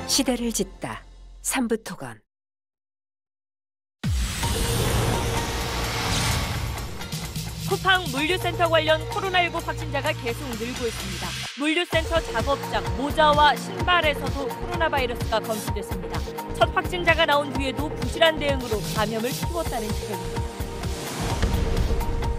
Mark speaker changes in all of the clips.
Speaker 1: 시대를 짓다. 삼부토건.
Speaker 2: 쿠팡 물류센터 관련 코로나19 확진자가 계속 늘고 있습니다. 물류센터 작업장, 모자와 신발에서도 코로나 바이러스가 검출됐습니다. 첫 확진자가 나온 뒤에도 부실한 대응으로 감염을 키웠다는 지적입니다.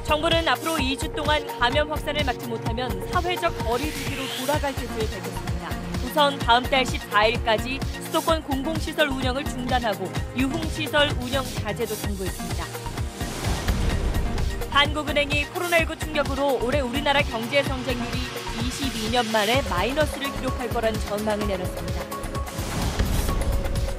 Speaker 2: 정부는 앞으로 2주 동안 감염 확산을 막지 못하면 사회적 거리 두기로 돌아갈 뜻을 밝혔습니다. 우선 다음 달 14일까지 수도권 공공시설 운영을 중단하고 유흥시설 운영 자제도 당부했습니다. 한국은행이 코로나19 충격으로 올해 우리나라 경제 성장률이 22년 만에 마이너스를 기록할 거라는 전망을 내놨습니다.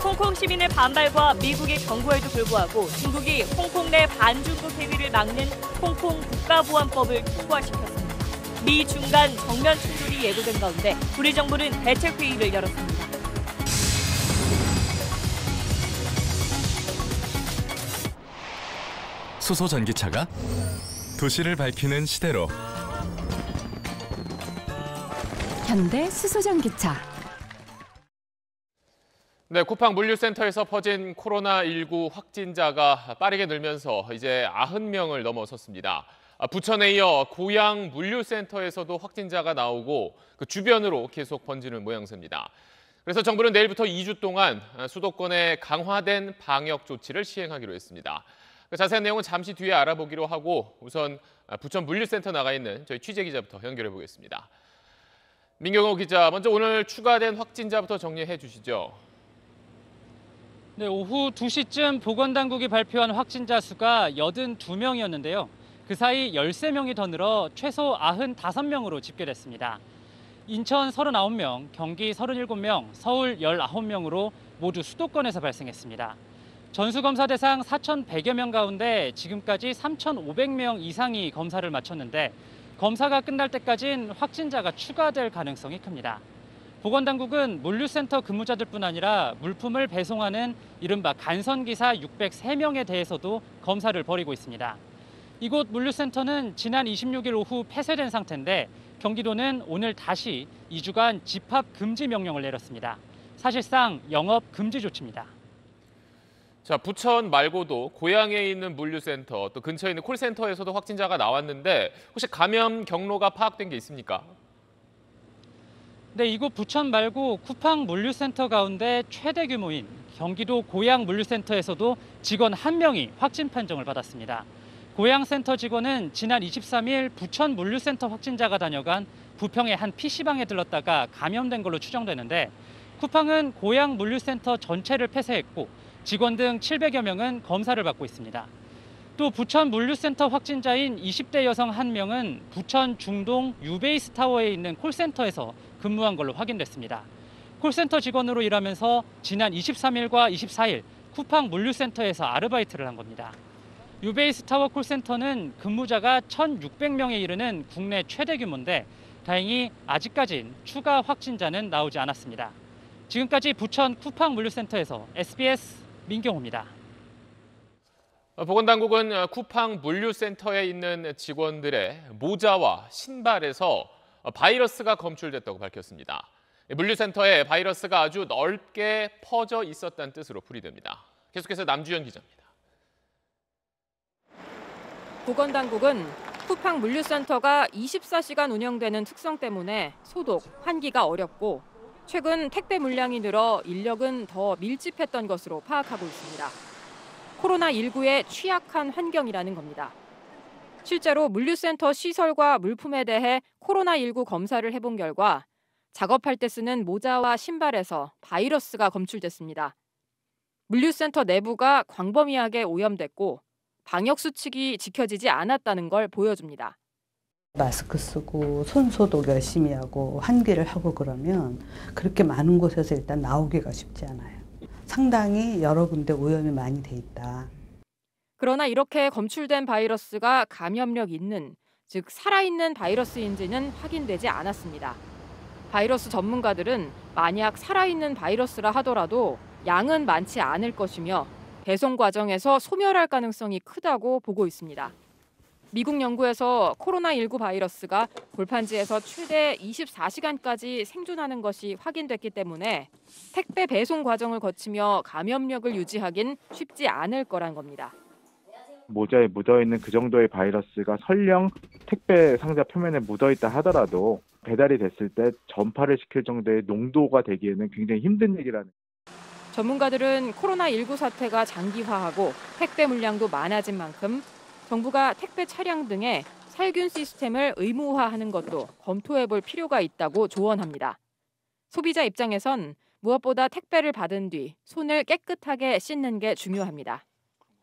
Speaker 2: 홍콩 시민의 반발과 미국의 경고에도 불구하고 중국이 홍콩 내 반중국 해위를 막는 홍콩 국가보안법을 통과시켰습니다. 미 중간 정면 충돌이 예고된 가운데 우리 정부는 대책회의를 열었습니다.
Speaker 3: 수소 전기차가 도시를 밝히는 시대로
Speaker 4: 현대 수소 전기차.
Speaker 5: 네, 쿠팡 물류센터에서 퍼진 코로나19 확진자가 빠르게 늘면서 이제 90명을 넘어섰습니다. 부천에 이어 고양 물류센터에서도 확진자가 나오고 그 주변으로 계속 번지는 모양새입니다. 그래서 정부는 내일부터 2주 동안 수도권에 강화된 방역 조치를 시행하기로 했습니다. 그 자세한 내용은 잠시 뒤에 알아보기로 하고 우선 부천 물류센터 나가 있는 저희 취재기자부터 연결해 보겠습니다. 민경호 기자, 먼저 오늘 추가된 확진자부터 정리해 주시죠.
Speaker 6: 네, 오후 2시쯤 보건당국이 발표한 확진자 수가 82명이었는데요. 그 사이 13명이 더 늘어 최소 95명으로 집계됐습니다. 인천 39명, 경기 37명, 서울 19명으로 모두 수도권에서 발생했습니다. 전수검사 대상 4,100여 명 가운데 지금까지 3,500명 이상이 검사를 마쳤는데 검사가 끝날 때까지는 확진자가 추가될 가능성이 큽니다. 보건당국은 물류센터 근무자들뿐 아니라 물품을 배송하는 이른바 간선기사 603명에 대해서도 검사를 벌이고 있습니다. 이곳 물류센터는 지난 26일 오후 폐쇄된 상태인데 경기도는 오늘 다시 2주간 집합 금지 명령을 내렸습니다. 사실상 영업 금지 조치입니다.
Speaker 5: 자, 부천 말고도 고양에 있는 물류센터, 또 근처에 있는 콜센터에서도 확진자가 나왔는데 혹시 감염 경로가 파악된 게 있습니까?
Speaker 6: 네, 이곳 부천 말고 쿠팡 물류센터 가운데 최대 규모인 경기도 고양 물류센터에서도 직원 1명이 확진 판정을 받았습니다. 고양센터 직원은 지난 23일 부천 물류센터 확진자가 다녀간 부평의 한 PC방에 들렀다가 감염된 걸로 추정되는데 쿠팡은 고양 물류센터 전체를 폐쇄했고 직원 등 700여 명은 검사를 받고 있습니다. 또 부천 물류센터 확진자인 20대 여성 1명은 부천 중동 유베이스 타워에 있는 콜센터에서 근무한 걸로 확인됐습니다. 콜센터 직원으로 일하면서 지난 23일과 24일 쿠팡 물류센터에서 아르바이트를 한 겁니다. 유베이스 타워 콜센터는 근무자가 1,600명에 이르는 국내 최대 규모인데 다행히 아직까진 추가 확진자는 나오지 않았습니다. 지금까지 부천 쿠팡 물류센터에서 SBS 민경호입니다.
Speaker 5: 보건당국은 쿠팡 물류센터에 있는 직원들의 모자와 신발에서 바이러스가 검출됐다고 밝혔습니다. 물류센터에 바이러스가 아주 넓게 퍼져 있었다는 뜻으로 풀이됩니다. 계속해서 남주현 기자입니다.
Speaker 7: 보건당국은 쿠팡 물류센터가 24시간 운영되는 특성 때문에 소독, 환기가 어렵고 최근 택배 물량이 늘어 인력은 더 밀집했던 것으로 파악하고 있습니다. 코로나19에 취약한 환경이라는 겁니다. 실제로 물류센터 시설과 물품에 대해 코로나19 검사를 해본 결과 작업할 때 쓰는 모자와 신발에서 바이러스가 검출됐습니다. 물류센터 내부가 광범위하게 오염됐고 방역 수칙이 지켜지지 않았다는 걸 보여줍니다.
Speaker 8: 마스크 쓰고 손 소독 열심히 하고 환기를 하고 그러면 그렇게 많은 곳에서 일단 나오기가 쉽지 않아요. 상당히 여러 군데 오염이 많이 돼 있다.
Speaker 7: 그러나 이렇게 검출된 바이러스가 감염력 있는, 즉 살아있는 바이러스인지는 확인되지 않았습니다. 바이러스 전문가들은 만약 살아있는 바이러스라 하더라도 양은 많지 않을 것이며 배송 과정에서 소멸할 가능성이 크다고 보고 있습니다. 미국 연구에서 코로나19 바이러스가 골판지에서 최대 24시간까지 생존하는 것이 확인됐기 때문에 택배 배송 과정을 거치며 감염력을 유지하긴 쉽지 않을 거란 겁니다.
Speaker 9: 모자에 묻어있는 그 정도의 바이러스가 설령 택배 상자 표면에 묻어있다 하더라도 배달이 됐을 때 전파를 시킬 정도의 농도가 되기에는 굉장히 힘든 얘기라는.
Speaker 7: 전문가들은 코로나19 사태가 장기화하고 택배 물량도 많아진 만큼 정부가 택배 차량 등의 살균 시스템을 의무화하는 것도 검토해볼 필요가 있다고 조언합니다. 소비자 입장에선 무엇보다 택배를 받은 뒤 손을 깨끗하게 씻는 게 중요합니다.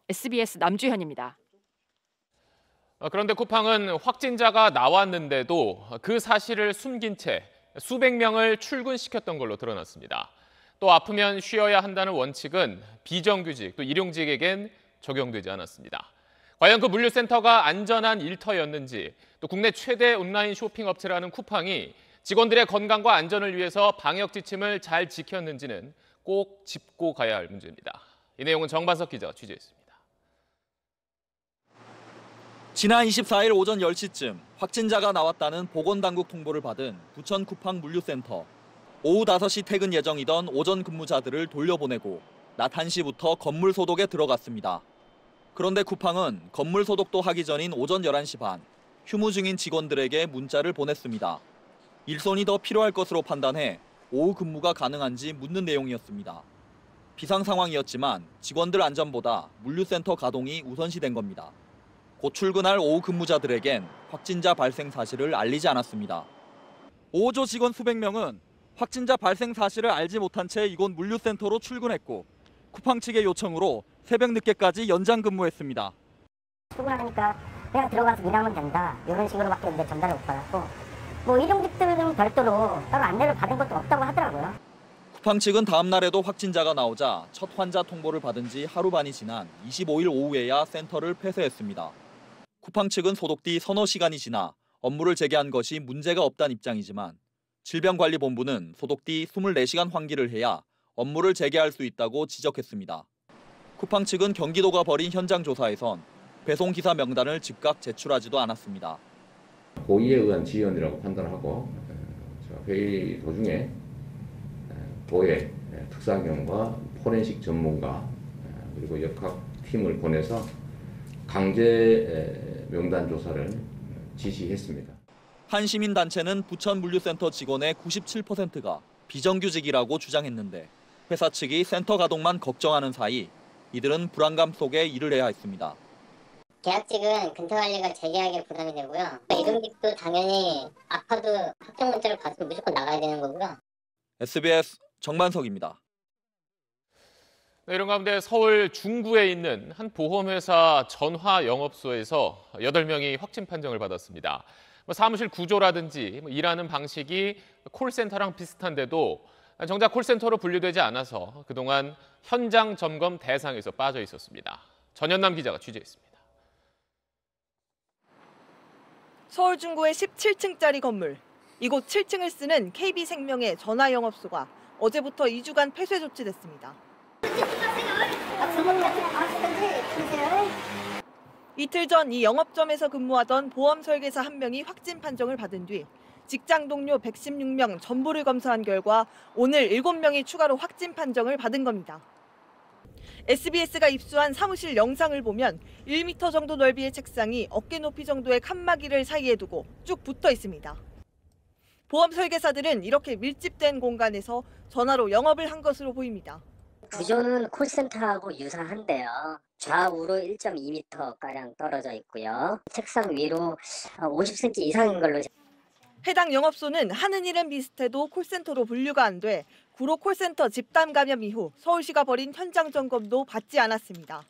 Speaker 7: SBS 남주현입니다.
Speaker 5: 그런데 쿠팡은 확진자가 나왔는데도 그 사실을 숨긴 채 수백 명을 출근시켰던 걸로 드러났습니다. 또 아프면 쉬어야 한다는 원칙은 비정규직, 또 일용직에겐 적용되지 않았습니다. 과연 그 물류센터가 안전한 일터였는지, 또 국내 최대 온라인 쇼핑 업체라는 쿠팡이 직원들의 건강과 안전을 위해서 방역 지침을 잘 지켰는지는 꼭 짚고 가야 할 문제입니다. 이 내용은 정반석 기자가 취재했습니다.
Speaker 10: 지난 24일 오전 10시쯤 확진자가 나왔다는 보건당국 통보를 받은 부천 쿠팡 물류센터. 오후 5시 퇴근 예정이던 오전 근무자들을 돌려보내고 낮 1시부터 건물 소독에 들어갔습니다. 그런데 쿠팡은 건물 소독도 하기 전인 오전 11시 반, 휴무 중인 직원들에게 문자를 보냈습니다. 일손이 더 필요할 것으로 판단해 오후 근무가 가능한지 묻는 내용이었습니다. 비상 상황이었지만 직원들 안전보다 물류센터 가동이 우선시된 겁니다. 곧 출근할 오후 근무자들에겐 확진자 발생 사실을 알리지 않았습니다. 5조 직원 수백 명은 확진자 발생 사실을 알지 못한 채 이곳 물류센터로 출근했고 쿠팡 측의 요청으로 새벽 늦게까지 연장 근무했습니다.
Speaker 11: 출근하니까 그냥 들어가서 일하면 된다. 이런 식으로밖에 이제 전달을 못 받았고 뭐 일용직들은 별도로 따로 안내를 받은 것도 없다고 하더라고요.
Speaker 10: 쿠팡 측은 다음 날에도 확진자가 나오자 첫 환자 통보를 받은 지 하루 반이 지난 25일 오후에야 센터를 폐쇄했습니다. 쿠팡 측은 소독 뒤 서너 시간이 지나 업무를 재개한 것이 문제가 없다는 입장이지만 질병관리본부는 소독 뒤 24시간 환기를 해야 업무를 재개할 수 있다고 지적했습니다. 쿠팡 측은 경기도가 벌인 현장 조사에선 배송기사 명단을 즉각 제출하지도 않았습니다.
Speaker 12: 고의에 의한 지연이라고 판단하고 회의 도중에 도의 특사경과 포렌식 전문가 그리고 역학팀을 보내서 강제 명단 조사를 지시했습니다.
Speaker 10: 한 시민단체는 부천 물류센터 직원의 97%가 비정규직이라고 주장했는데 회사 측이 센터 가동만 걱정하는 사이 이들은 불안감 속에 일을 해야 했습니다.
Speaker 11: 계약직은 근태관리가 재계약에 부담이 되고요. 일용직도 당연히 아파도 확정 문자를 받으면 무조건 나가야 되는 거고요.
Speaker 10: SBS 정만석입니다.
Speaker 5: 네, 이런 가운데 서울 중구에 있는 한 보험회사 전화 영업소에서 8명이 확진 판정을 받았습니다. 사무실 구조라든지 일하는 방식이 콜센터랑 비슷한데도 정작 콜센터로 분류되지 않아서 그동안 현장 점검 대상에서 빠져 있었습니다. 전현남 기자가 취재했습니다.
Speaker 13: 서울 중구의 17층짜리 건물. 이곳 7층을 쓰는 KB생명의 전화 영업소가 어제부터 2주간 폐쇄 조치됐습니다. 이틀 전 이 영업점에서 근무하던 보험 설계사 1명이 확진 판정을 받은 뒤 직장 동료 116명 전부를 검사한 결과 오늘 7명이 추가로 확진 판정을 받은 겁니다. SBS가 입수한 사무실 영상을 보면 1m 정도 넓이의 책상이 어깨 높이 정도의 칸막이를 사이에 두고 쭉 붙어 있습니다. 보험 설계사들은 이렇게 밀집된 공간에서 전화로 영업을 한 것으로 보입니다.
Speaker 11: 구조는 콜센터하고 유사한데요. 좌우로 1.2m가량 떨어져 있고요. 책상 위로 50cm 이상인 걸로.
Speaker 13: 해당 영업소는 하는 일은 비슷해도 콜센터로 분류가 안 돼 구로 콜센터 집단 감염 이후 서울시가 벌인 현장 점검도 받지 않았습니다.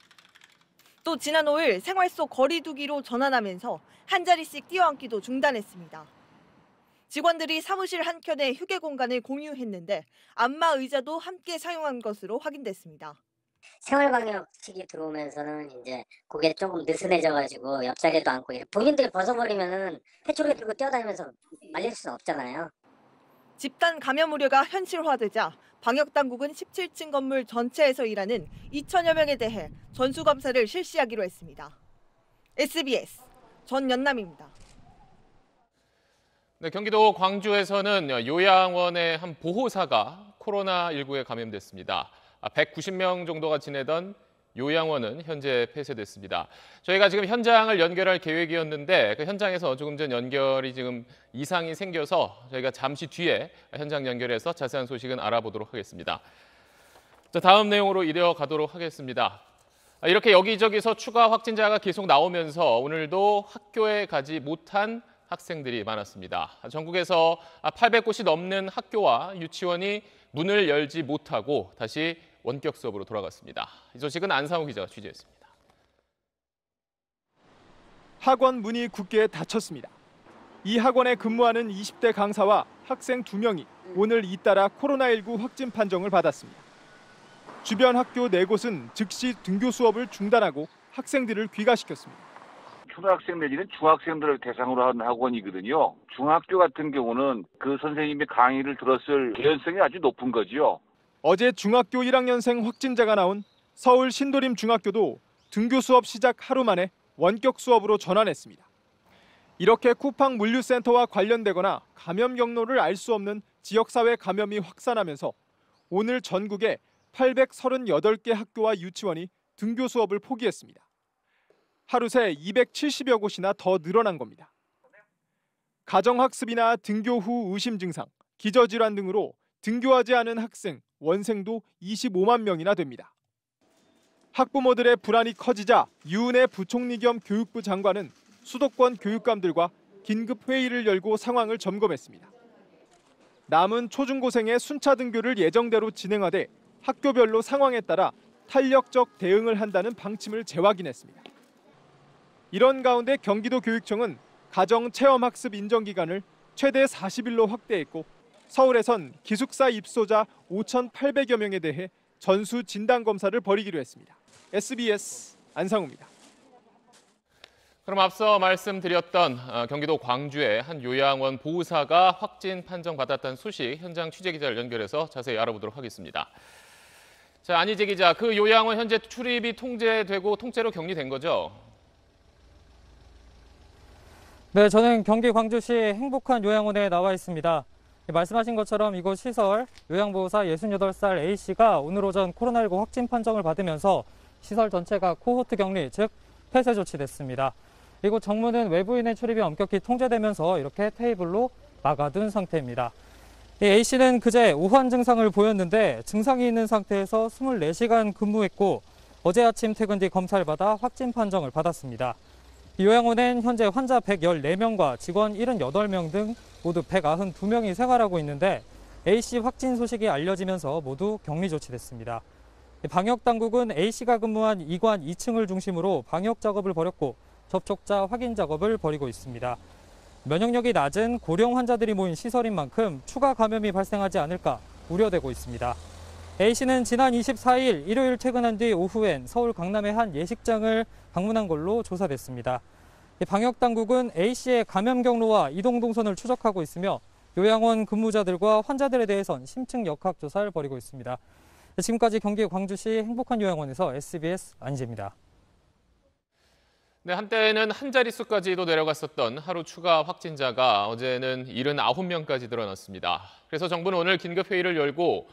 Speaker 13: 또 지난 5일 생활 속 거리 두기로 전환하면서 한 자리씩 뛰어앉기도 중단했습니다. 직원들이 사무실 한켠에 휴게 공간을 공유했는데 안마 의자도 함께 사용한 것으로 확인됐습니다.
Speaker 11: 생활방역 측이 들어오면서는 이제 그게 조금 느슨해져가지고 옆자리에도 앉고 이래. 본인들이 벗어버리면은 페트롤 들고 뛰어다니면서 말릴 수는 없잖아요.
Speaker 13: 집단 감염 우려가 현실화되자 방역당국은 17층 건물 전체에서 일하는 2천여 명에 대해 전수검사를 실시하기로 했습니다. SBS 전연남입니다.
Speaker 5: 네, 경기도 광주에서는 요양원의 한 보호사가 코로나19에 감염됐습니다. 190명 정도가 지내던 요양원은 현재 폐쇄됐습니다. 저희가 지금 현장을 연결할 계획이었는데 그 현장에서 조금 전 연결이 지금 이상이 생겨서 저희가 잠시 뒤에 현장 연결해서 자세한 소식은 알아보도록 하겠습니다. 자, 다음 내용으로 이어가도록 하겠습니다. 이렇게 여기저기서 추가 확진자가 계속 나오면서 오늘도 학교에 가지 못한 학생들이 많았습니다. 전국에서 800곳이 넘는 학교와 유치원이 문을 열지 못하고 다시 원격 수업으로 돌아갔습니다. 이 소식은 안상우 기자가 취재했습니다.
Speaker 14: 학원 문이 굳게 닫혔습니다. 이 학원에 근무하는 20대 강사와 학생 2명이 오늘 잇따라 코로나19 확진 판정을 받았습니다. 주변 학교 4곳은 즉시 등교 수업을 중단하고 학생들을 귀가시켰습니다.
Speaker 15: 초등학생 내지는 중학생들을 대상으로 한 학원이거든요. 중학교 같은 경우는 그 선생님의 강의를 들었을 개연성이 아주 높은 거죠.
Speaker 14: 어제 중학교 1학년생 확진자가 나온 서울 신도림 중학교도 등교 수업 시작 하루 만에 원격 수업으로 전환했습니다. 이렇게 쿠팡 물류센터와 관련되거나 감염 경로를 알 수 없는 지역사회 감염이 확산하면서 오늘 전국에 838개 학교와 유치원이 등교 수업을 포기했습니다. 하루 새 270여 곳이나 더 늘어난 겁니다. 가정학습이나 등교 후 의심 증상, 기저질환 등으로 등교하지 않은 학생, 원생도 25만 명이나 됩니다. 학부모들의 불안이 커지자 유은혜 부총리 겸 교육부 장관은 수도권 교육감들과 긴급 회의를 열고 상황을 점검했습니다. 남은 초중고생의 순차 등교를 예정대로 진행하되 학교별로 상황에 따라 탄력적 대응을 한다는 방침을 재확인했습니다. 이런 가운데 경기도 교육청은 가정 체험학습 인정기간을 최대 40일로 확대했고 서울에선 기숙사 입소자 5,800여 명에 대해 전수 진단검사를 벌이기로 했습니다. SBS 안상우입니다.
Speaker 5: 그럼 앞서 말씀드렸던 경기도 광주의 한 요양원 보호사가 확진 판정받았다는 소식 현장 취재기자를 연결해서 자세히 알아보도록 하겠습니다. 자, 안희재 기자, 그 요양원 현재 출입이 통제되고 통째로 격리된 거죠?
Speaker 6: 네, 저는 경기 광주시 행복한 요양원에 나와 있습니다. 말씀하신 것처럼 이곳 시설 요양보호사 68살 A씨가 오늘 오전 코로나19 확진 판정을 받으면서 시설 전체가 코호트 격리, 즉 폐쇄 조치됐습니다. 이곳 정문은 외부인의 출입이 엄격히 통제되면서 이렇게 테이블로 막아둔 상태입니다. A씨는 그제 우한 증상을 보였는데 증상이 있는 상태에서 24시간 근무했고 어제 아침 퇴근 뒤 검사를 받아 확진 판정을 받았습니다. 요양원엔 현재 환자 114명과 직원 78명 등 모두 192명이 생활하고 있는데 A씨 확진 소식이 알려지면서 모두 격리 조치됐습니다. 방역당국은 A씨가 근무한 이관 2층을 중심으로 방역 작업을 벌였고 접촉자 확인 작업을 벌이고 있습니다. 면역력이 낮은 고령 환자들이 모인 시설인 만큼 추가 감염이 발생하지 않을까 우려되고 있습니다. A씨는 지난 24일 일요일 퇴근한 뒤 오후엔 서울 강남의 한 예식장을 방문한 걸로 조사됐습니다. 방역당국은 A씨의 감염 경로와 이동 동선을 추적하고 있으며 요양원 근무자들과 환자들에 대해선 심층 역학 조사를 벌이고 있습니다. 지금까지 경기 광주시 행복한 요양원에서 SBS 안희재입니다.
Speaker 5: 네, 한때는 한 자릿수까지도 내려갔었던 하루 추가 확진자가 어제는 79명까지 늘어났습니다. 그래서 정부는 오늘 긴급회의를 열고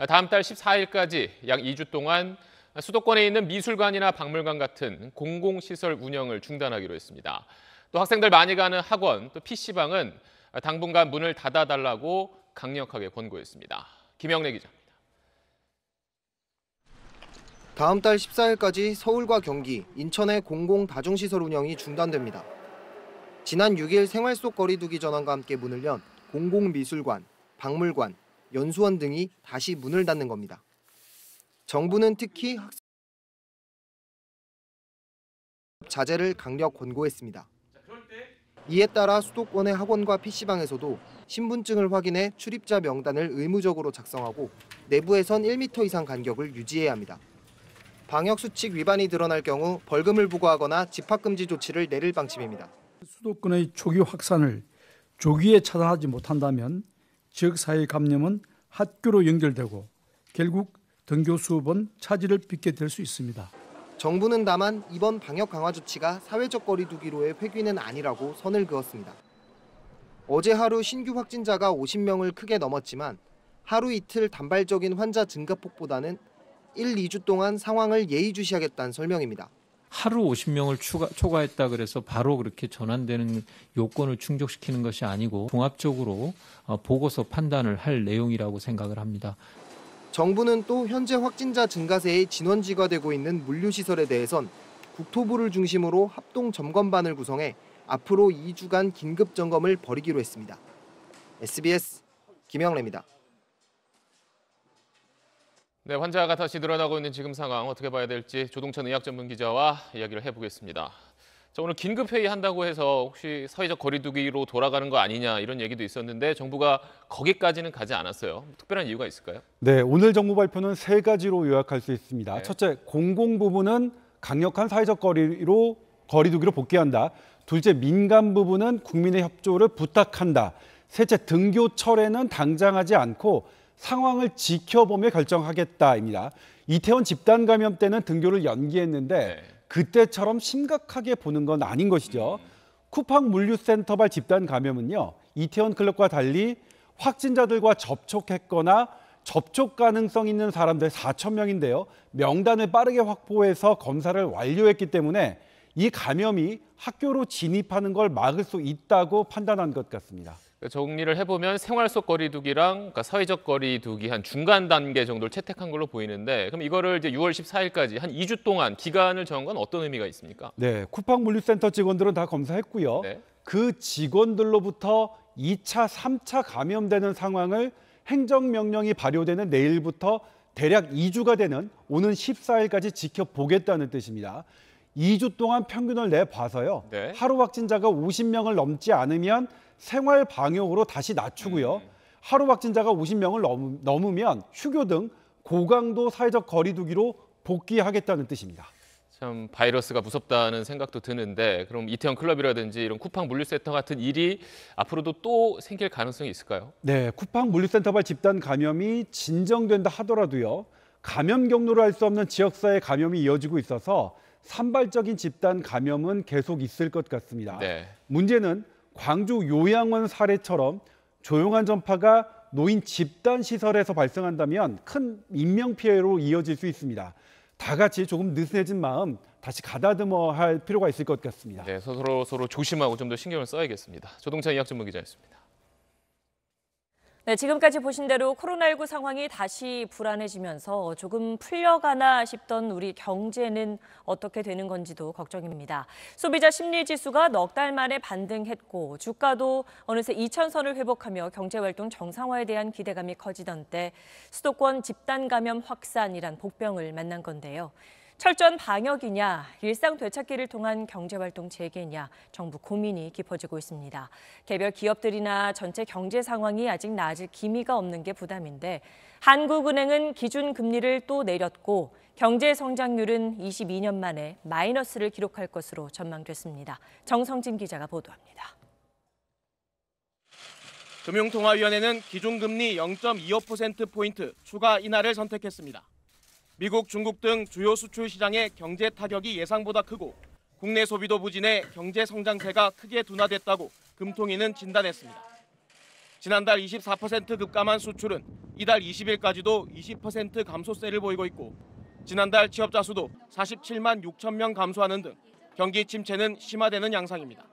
Speaker 5: 다음 달 14일까지 약 2주 동안 수도권에 있는 미술관이나 박물관 같은 공공시설 운영을 중단하기로 했습니다. 또 학생들 많이 가는 학원, 또 PC방은 당분간 문을 닫아달라고 강력하게 권고했습니다. 김영래 기자입니다.
Speaker 16: 다음 달 14일까지 서울과 경기, 인천의 공공 다중시설 운영이 중단됩니다. 지난 6일 생활 속 거리두기 전환과 함께 문을 연 공공미술관, 박물관, 연수원 등이 다시 문을 닫는 겁니다. 정부는 특히 학생 자제를 강력 권고했습니다. 이에 따라 수도권의 학원과 PC방에서도 신분증을 확인해 출입자 명단을 의무적으로 작성하고 내부에선 1m 이상 간격을 유지해야 합니다. 방역수칙 위반이 드러날 경우 벌금을 부과하거나 집합금지 조치를 내릴 방침입니다.
Speaker 17: 수도권의 초기 확산을 조기에 차단하지 못한다면 지역사회 감염은 학교로 연결되고 결국 등교 수업은 차질을 빚게 될 수 있습니다.
Speaker 16: 정부는 다만 이번 방역 강화 조치가 사회적 거리 두기로의 회귀는 아니라고 선을 그었습니다. 어제 하루 신규 확진자가 50명을 크게 넘었지만 하루 이틀 단발적인 환자 증가폭보다는 1, 2주 동안 상황을 예의주시하겠다는 설명입니다.
Speaker 18: 하루 50명을 초과했다 그래서 바로 그렇게 전환되는 요건을 충족시키는 것이 아니고 종합적으로 보고서 판단을 할 내용이라고 생각을 합니다.
Speaker 16: 정부는 또 현재 확진자 증가세에 진원지가 되고 있는 물류시설에 대해선 국토부를 중심으로 합동 점검반을 구성해 앞으로 2주간 긴급 점검을 벌이기로 했습니다. SBS 김영래입니다.
Speaker 5: 네, 환자가 다시 늘어나고 있는 지금 상황 어떻게 봐야 될지 조동찬 의학 전문 기자와 이야기를 해보겠습니다. 자, 오늘 긴급 회의 한다고 해서 혹시 사회적 거리두기로 돌아가는 거 아니냐 이런 얘기도 있었는데 정부가 거기까지는 가지 않았어요. 특별한 이유가 있을까요?
Speaker 19: 네, 오늘 정부 발표는 세 가지로 요약할 수 있습니다.
Speaker 5: 네.
Speaker 19: 첫째, 공공 부분은 강력한 사회적 거리두기로 복귀한다. 둘째, 민간 부분은 국민의 협조를 부탁한다. 셋째, 등교 철회는 당장 하지 않고 상황을 지켜보며 결정하겠다입니다. 이태원 집단 감염 때는 등교를 연기했는데 그때처럼 심각하게 보는 건 아닌 것이죠. 쿠팡 물류센터발 집단 감염은요, 이태원 클럽과 달리 확진자들과 접촉했거나 접촉 가능성 있는 사람들 4,000명인데요. 명단을 빠르게 확보해서 검사를 완료했기 때문에 이 감염이 학교로 진입하는 걸 막을 수 있다고 판단한 것 같습니다.
Speaker 5: 정리를 해보면 생활 속 거리두기랑 그러니까 사회적 거리두기 한 중간 단계 정도를 채택한 걸로 보이는데 그럼 이거를 이제 6월 14일까지 한 2주 동안 기간을 정한 건 어떤 의미가 있습니까?
Speaker 19: 네, 쿠팡 물류센터 직원들은 다 검사했고요.
Speaker 5: 네.
Speaker 19: 그 직원들로부터 2차, 3차 감염되는 상황을 행정명령이 발효되는 내일부터 대략 2주가 되는 오는 14일까지 지켜보겠다는 뜻입니다. 2주 동안 평균을 내봐서요.
Speaker 5: 네.
Speaker 19: 하루 확진자가 50명을 넘지 않으면 생활 방역으로 다시 낮추고요. 하루 확진자가 50명을 넘으면 휴교 등 고강도 사회적 거리두기로 복귀하겠다는 뜻입니다.
Speaker 5: 참 바이러스가 무섭다는 생각도 드는데 그럼 이태원 클럽이라든지 이런 쿠팡 물류센터 같은 일이 앞으로도 또 생길 가능성이 있을까요?
Speaker 19: 네, 쿠팡 물류센터발 집단 감염이 진정된다 하더라도요. 감염 경로를 알 수 없는 지역사회 감염이 이어지고 있어서 산발적인 집단 감염은 계속 있을 것 같습니다.
Speaker 5: 네.
Speaker 19: 문제는 광주 요양원 사례처럼 조용한 전파가 노인 집단 시설에서 발생한다면 큰 인명피해로 이어질 수 있습니다. 다 같이 조금 느슨해진 마음 다시 가다듬어 할 필요가 있을 것 같습니다.
Speaker 5: 네, 서로 조심하고 좀 더 신경을 써야겠습니다. 조동찬 의학 전문 기자였습니다.
Speaker 2: 네, 지금까지 보신 대로 코로나19 상황이 다시 불안해지면서 조금 풀려가나 싶던 우리 경제는 어떻게 되는 건지도 걱정입니다. 소비자 심리지수가 넉 달 만에 반등했고 주가도 어느새 2,000선을 회복하며 경제활동 정상화에 대한 기대감이 커지던 때 수도권 집단 감염 확산이란 복병을 만난 건데요. 철저한 방역이냐, 일상 되찾기를 통한 경제활동 재개냐, 정부 고민이 깊어지고 있습니다. 개별 기업들이나 전체 경제 상황이 아직 나아질 기미가 없는 게 부담인데 한국은행은 기준금리를 또 내렸고 경제 성장률은 22년 만에 마이너스를 기록할 것으로 전망됐습니다. 정성진 기자가 보도합니다.
Speaker 20: 금융통화위원회는 기준금리 0.25%포인트 추가 인하를 선택했습니다. 미국, 중국 등 주요 수출 시장의 경제 타격이 예상보다 크고 국내 소비도 부진해 경제 성장세가 크게 둔화됐다고 금통위는 진단했습니다. 지난달 24% 급감한 수출은 이달 20일까지도 20% 감소세를 보이고 있고 지난달 취업자 수도 47만 6천 명 감소하는 등 경기 침체는 심화되는 양상입니다.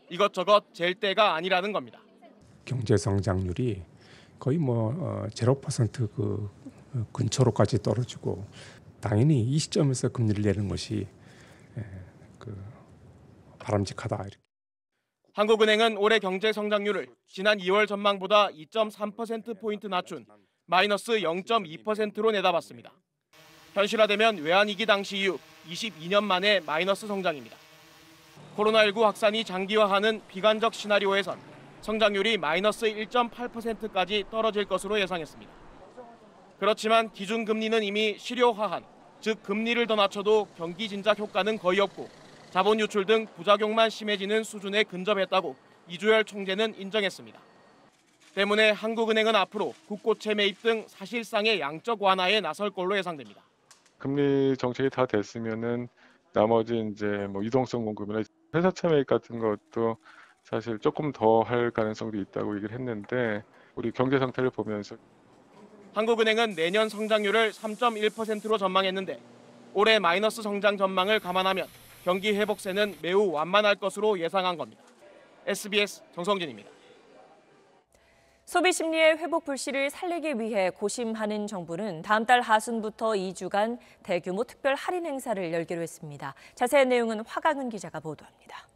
Speaker 20: 이것저것 잴 때가 아니라는 겁니다.
Speaker 21: 경제 성장률이 거의 0% 근처로까지 떨어지고 당연히 이 시점에서 금리를 내는 것이 바람직하다.
Speaker 20: 한국은행은 올해 경제 성장률을 지난 2월 전망보다 2.3%포인트 낮춘 마이너스 0.2%로 내다봤습니다. 현실화되면 외환위기 당시 이후 22년 만에 마이너스 성장입니다. 코로나19 확산이 장기화하는 비관적 시나리오에선 성장률이 마이너스 1.8%까지 떨어질 것으로 예상했습니다. 그렇지만 기준금리는 이미 실효화한, 즉 금리를 더 낮춰도 경기 진작 효과는 거의 없고 자본 유출 등 부작용만 심해지는 수준에 근접했다고 이주열 총재는 인정했습니다. 때문에 한국은행은 앞으로 국고채 매입 등 사실상의 양적 완화에 나설 걸로 예상됩니다.
Speaker 1: 금리 정책이 다 됐으면은 나머지 이제 뭐 유동성 공급이나 회사 참여액 같은 것도 사실 조금 더 할 가능성도 있다고 얘기를 했는데 우리 경제 상태를 보면서
Speaker 20: 한국은행은 내년 성장률을 3.1%로 전망했는데 올해 마이너스 성장 전망을 감안하면 경기 회복세는 매우 완만할 것으로 예상한 겁니다. SBS 정성진입니다.
Speaker 2: 소비 심리의 회복 불씨를 살리기 위해 고심하는 정부는 다음 달 하순부터 2주간 대규모 특별 할인 행사를 열기로 했습니다. 자세한 내용은 화강은 기자가 보도합니다.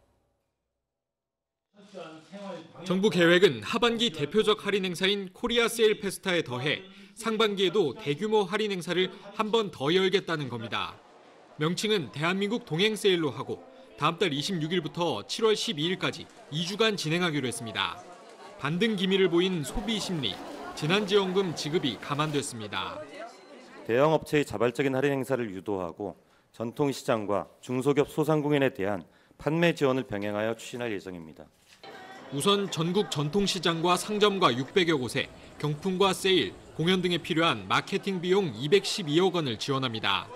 Speaker 22: 정부 계획은 하반기 대표적 할인 행사인 코리아 세일 페스타에 더해 상반기에도 대규모 할인 행사를 한 번 더 열겠다는 겁니다. 명칭은 대한민국 동행 세일로 하고 다음 달 26일부터 7월 12일까지 2주간 진행하기로 했습니다. 반등 기미를 보인 소비 심리, 재난지원금 지급이 감안됐습니다.
Speaker 23: 대형 업체의 자발적인 할인 행사를 유도하고 전통시장과 중소기업 소상공인에 대한 판매 지원을 병행하여 추진할 예정입니다.
Speaker 22: 우선 전국 전통시장과 상점과 600여 곳에 경품과 세일, 공연 등에 필요한 마케팅 비용 212억 원을 지원합니다.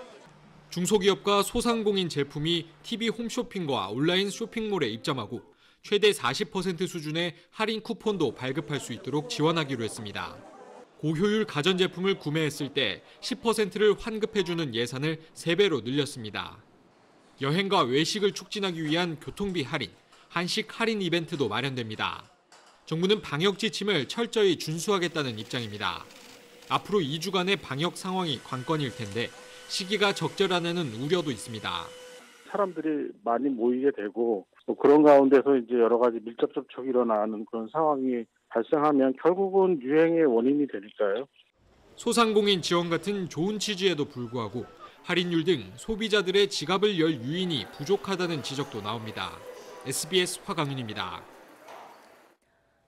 Speaker 22: 중소기업과 소상공인 제품이 TV 홈쇼핑과 온라인 쇼핑몰에 입점하고 최대 40% 수준의 할인 쿠폰도 발급할 수 있도록 지원하기로 했습니다. 고효율 가전제품을 구매했을 때 10%를 환급해주는 예산을 3배로 늘렸습니다. 여행과 외식을 촉진하기 위한 교통비 할인, 한식 할인 이벤트도 마련됩니다. 정부는 방역 지침을 철저히 준수하겠다는 입장입니다. 앞으로 2주간의 방역 상황이 관건일 텐데 시기가 적절하다는 우려도 있습니다.
Speaker 24: 사람들이 많이 모이게 되고 또 그런 가운데서 이제 여러 가지 밀접 접촉이 일어나는 그런 상황이 발생하면 결국은 유행의 원인이 되니까요.
Speaker 22: 소상공인 지원 같은 좋은 취지에도 불구하고 할인율 등 소비자들의 지갑을 열 유인이 부족하다는 지적도 나옵니다. SBS 화강윤입니다.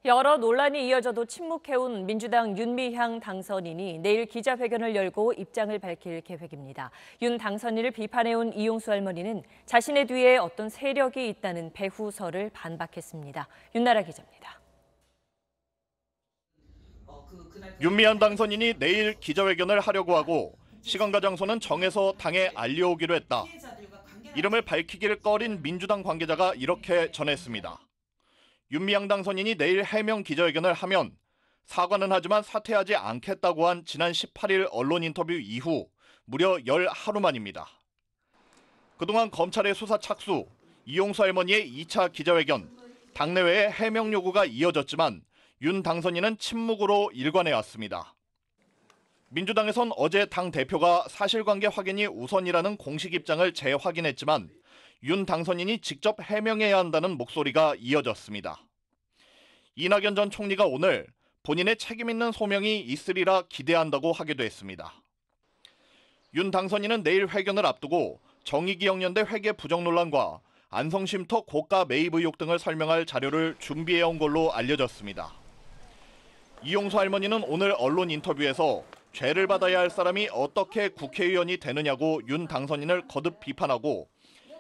Speaker 2: 여러 논란이 이어져도 침묵해온 민주당 윤미향 당선인이 내일 기자회견을 열고 입장을 밝힐 계획입니다. 윤 당선인을 비판해온 이용수 할머니는 자신의 뒤에 어떤 세력이 있다는 배후설을 반박했습니다. 윤나라 기자입니다.
Speaker 25: 윤미향 당선인이 내일 기자회견을 하려고 하고 시간과 장소는 정해서 당에 알려오기로 했다. 이름을 밝히기를 꺼린 민주당 관계자가 이렇게 전했습니다. 윤미향 당선인이 내일 해명 기자회견을 하면 사과는 하지만 사퇴하지 않겠다고 한 지난 18일 언론 인터뷰 이후 무려 10하루 만입니다. 그동안 검찰의 수사 착수, 이용수 할머니의 2차 기자회견, 당내외의 해명 요구가 이어졌지만 윤 당선인은 침묵으로 일관해왔습니다. 민주당에선 어제 당 대표가 사실관계 확인이 우선이라는 공식 입장을 재확인했지만 윤 당선인이 직접 해명해야 한다는 목소리가 이어졌습니다. 이낙연 전 총리가 오늘 본인의 책임 있는 소명이 있으리라 기대한다고 하기도 했습니다. 윤 당선인은 내일 회견을 앞두고 정의기억연대 회계 부정 논란과 안성쉼터 고가 매입 의혹 등을 설명할 자료를 준비해온 걸로 알려졌습니다. 이용수 할머니는 오늘 언론 인터뷰에서 죄를 받아야 할 사람이 어떻게 국회의원이 되느냐고 윤 당선인을 거듭 비판하고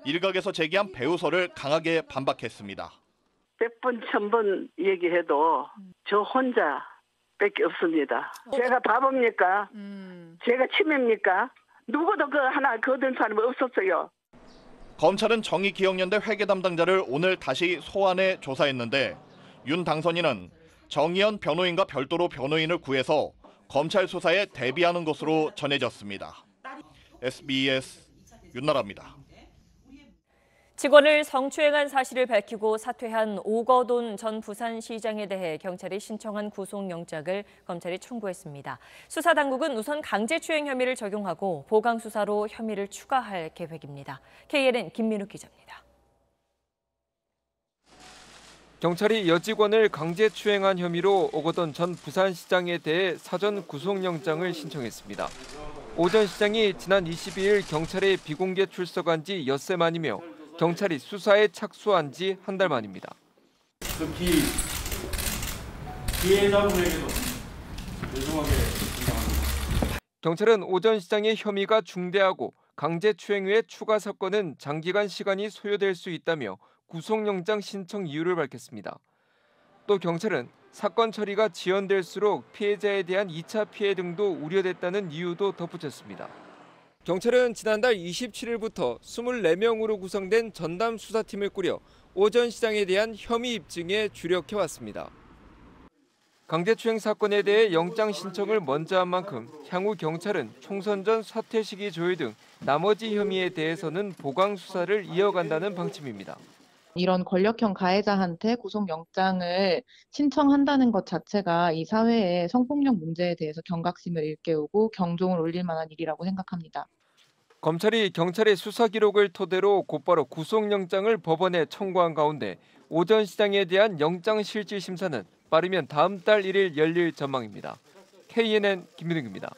Speaker 25: 일각에서 제기한 배후설을 강하게 반박했습니다.
Speaker 26: 100번, 1000번 얘기해도 저 혼자밖에 없습니다. 제가 바보입니까? 제가 치매입니까? 누구도 그 하나 거둔 사람이 없었어요.
Speaker 25: 검찰은 정의기억연대 회계 담당자를 오늘 다시 소환해 조사했는데 윤 당선인은 정의연 변호인과 별도로 변호인을 구해서 검찰 수사에 대비하는 것으로 전해졌습니다. SBS 윤나라입니다.
Speaker 2: 직원을 성추행한 사실을 밝히고 사퇴한 오거돈 전 부산시장에 대해 경찰이 신청한 구속영장을 검찰이 청구했습니다. 수사당국은 우선 강제추행 혐의를 적용하고 보강수사로 혐의를 추가할 계획입니다. KNN 김민욱 기자입니다.
Speaker 27: 경찰이 여직원을 강제추행한 혐의로 오거돈 전 부산시장에 대해 사전 구속영장을 신청했습니다. 오 전 시장이 지난 22일 경찰에 비공개 출석한 지 엿새 만이며 경찰이 수사에 착수한 지 한 달 만입니다.
Speaker 28: 특히 피해자분에게도 죄송하게 생각합니다.
Speaker 27: 경찰은 오 전 시장의 혐의가 중대하고 강제추행 외 추가 사건은 장기간 시간이 소요될 수 있다며 구속영장 신청 이유를 밝혔습니다. 또 경찰은 사건 처리가 지연될수록 피해자에 대한 2차 피해 등도 우려됐다는 이유도 덧붙였습니다. 경찰은 지난달 27일부터 24명으로 구성된 전담 수사팀을 꾸려 오전 시장에 대한 혐의 입증에 주력해왔습니다. 강제추행 사건에 대해 영장 신청을 먼저 한 만큼 향후 경찰은 총선 전 사퇴 시기 조회 등 나머지 혐의에 대해서는 보강 수사를 이어간다는 방침입니다.
Speaker 3: 이런 권력형 가해자한테 구속영장을 신청한다는 것 자체가 이 사회의 성폭력 문제에 대해서 경각심을 일깨우고 경종을 울릴 만한 일이라고 생각합니다.
Speaker 27: 검찰이 경찰의 수사 기록을 토대로 곧바로 구속영장을 법원에 청구한 가운데 오전 시장에 대한 영장 실질 심사는 빠르면 다음 달 1일 열릴 전망입니다. KNN 김민웅입니다.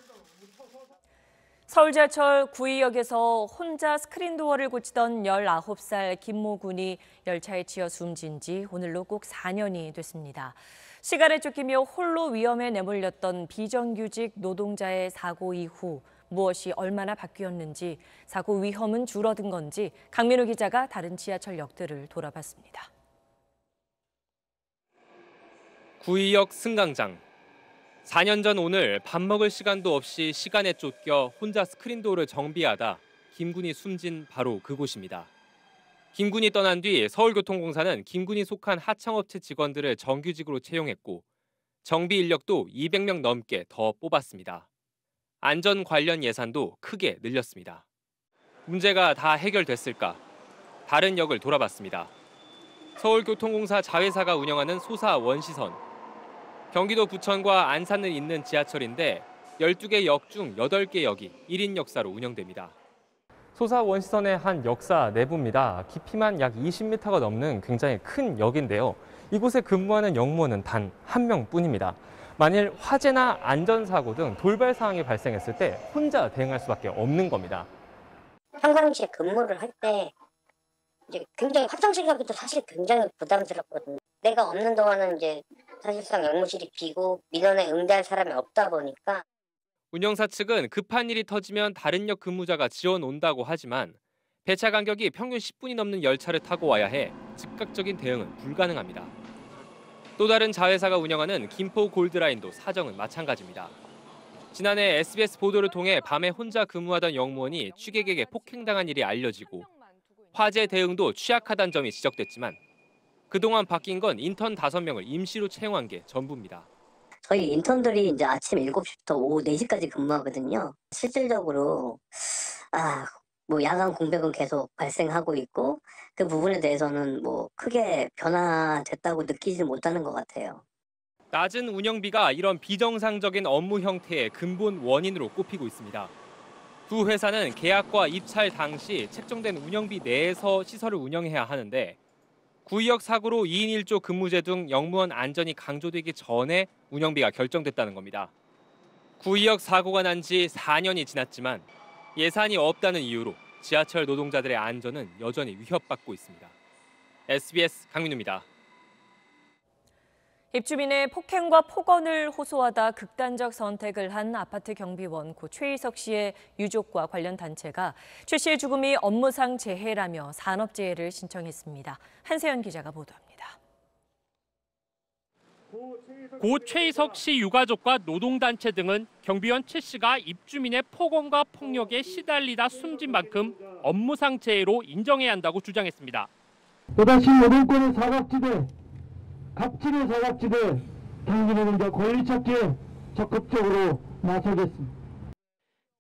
Speaker 2: 서울 지하철 구의역에서 혼자 스크린도어를 고치던 19살 김모 군이 열차에 치여 숨진 지 오늘로 꼭 4년이 됐습니다. 시간에 쫓기며 홀로 위험에 내몰렸던 비정규직 노동자의 사고 이후 무엇이 얼마나 바뀌었는지, 사고 위험은 줄어든 건지 강민우 기자가 다른 지하철역들을 돌아봤습니다.
Speaker 4: 구의역 승강장. 4년 전 오늘 밥 먹을 시간도 없이 시간에 쫓겨 혼자 스크린도어를 정비하다 김 군이 숨진 바로 그곳입니다. 김 군이 떠난 뒤 서울교통공사는 김 군이 속한 하청업체 직원들을 정규직으로 채용했고 정비 인력도 200명 넘게 더 뽑았습니다. 안전 관련 예산도 크게 늘렸습니다. 문제가 다 해결됐을까? 다른 역을 돌아봤습니다. 서울교통공사 자회사가 운영하는 소사 원시선. 경기도 부천과 안산을 잇는 지하철인데 12개 역 중 8개 역이 1인 역사로 운영됩니다. 소사 원시선의 한 역사 내부입니다. 깊이만 약 20m가 넘는 굉장히 큰 역인데요. 이곳에 근무하는 역무원은 단 1명뿐입니다. 만일 화재나 안전사고 등 돌발 상황이 발생했을 때 혼자 대응할 수밖에 없는 겁니다.
Speaker 7: 평상시에 근무를 할 때 이제 굉장히 화장실 가기도 사실 굉장히 부담스럽거든요. 내가 없는 동안은 이제 사실상 역무실이 비고 민원에 응대할 사람이 없다 보니까.
Speaker 4: 운영사 측은 급한 일이 터지면 다른 역 근무자가 지원 온다고 하지만 배차 간격이 평균 10분이 넘는 열차를 타고 와야 해 즉각적인 대응은 불가능합니다. 또 다른 자회사가 운영하는 김포 골드라인도 사정은 마찬가지입니다. 지난해 SBS 보도를 통해 밤에 혼자 근무하던 역무원이 취객에게 폭행당한 일이 알려지고 화재 대응도 취약하다는 점이 지적됐지만 그동안 바뀐 건 인턴 5명을 임시로 채용한 게 전부입니다.
Speaker 7: 저희 인턴들이 이제 아침 7시부터 오후 4시까지 근무하거든요. 실질적으로 야간 공백은 계속 발생하고 있고 그 부분에 대해서는 크게 변화됐다고 느끼지 못하는 것 같아요.
Speaker 4: 낮은 운영비가 이런 비정상적인 업무 형태의 근본 원인으로 꼽히고 있습니다. 두 회사는 계약과 입찰 당시 책정된 운영비 내에서 시설을 운영해야 하는데 구의역 사고로 2인 1조 근무제 등 역무원 안전이 강조되기 전에 운영비가 결정됐다는 겁니다. 구의역 사고가 난 지 4년이 지났지만 예산이 없다는 이유로 지하철 노동자들의 안전은 여전히 위협받고 있습니다. SBS 강민우입니다.
Speaker 2: 입주민의 폭행과 폭언을 호소하다 극단적 선택을 한 아파트 경비원 고 최희석 씨의 유족과 관련 단체가 최 씨의 죽음이 업무상 재해라며 산업재해를 신청했습니다. 한세연 기자가 보도합니다.
Speaker 8: 고 최희석 씨 유가족과 노동단체 등은 경비원 최 씨가 입주민의 폭언과 폭력에 시달리다 숨진 만큼 업무상 재해로 인정해야 한다고 주장했습니다.
Speaker 9: 또다시 노동권의 사각지대, 갑질의 사각지대, 경기노동자 권리 찾기에 적극적으로 나서겠습니다.